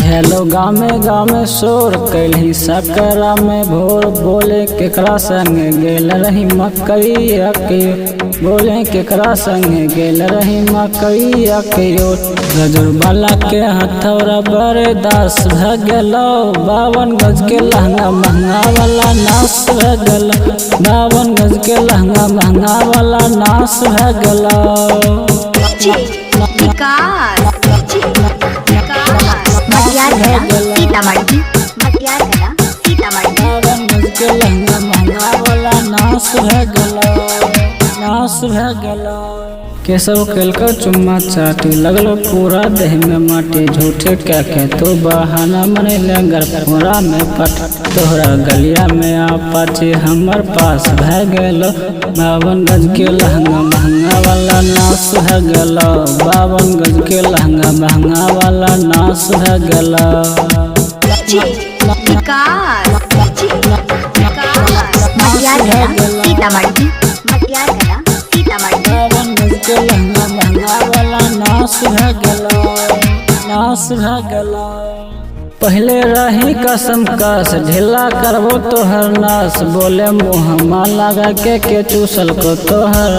Hello गामे गामे शोर कैलही सकरा में भोर बोले केकरा संग गेल रही मकई के बोले केकरा संग गेल रही मकई के गजर वाला के हथौरा बड़े दास भ गेलो 52 गज के लहंगा महंगा वाला नाश भ गेलो 52 गज के लहंगा महंगा वाला नाश भ गेलो सीतामढ़ी के लहंगा महंगा वाला नाश भ गेलो केशव केलकर चुम्मा चाटी लगलो पूरा देह में माटी झूठे क्या के तो बहाना मनेले गरपुरा में पट तोहरा गलिया में आपाची हमर पास भ गेलो 52 गज के लहंगा महंगा वाला नाश भ गेलो 52 गज के लहंगा महंगा वाला नाश भ गेलो सीतामढ़ी के लहंगा महंगा वाला नाश भ गेलो पहले रही कसम कस ढीला करबो तोहर नाश बोले मुँह लगा के चूसल को तोहर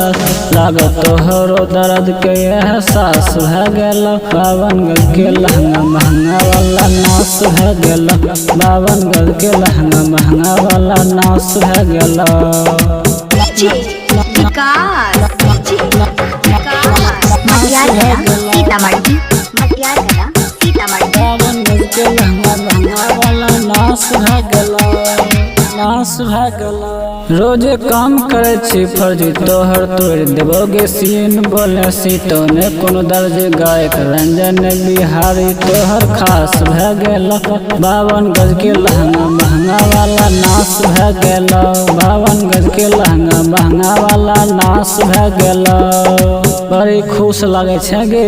लाग तोहरो दर्द के एहसास भ गेलो 52 गज के लहंगा महंगा वाला नाश भ गेलो 52 गज के लहंगा महंगा वाला नाश भ गेलो के लहंगा महंगा वाला नाश भ गेलो रोजे काम करे छी फर्जी तोहर तोड़ देबोगे सीन बोले सीतो ने कोनो दर्ज गायक रंजन बिहारी तोहर खास भ गेलो 52 गज के लहंगा महंगा वाला नाश भ गेलो 52 गज के लहंगा महंगा वाला नाश भ गेलो बड़ी खुश लागे छै गे।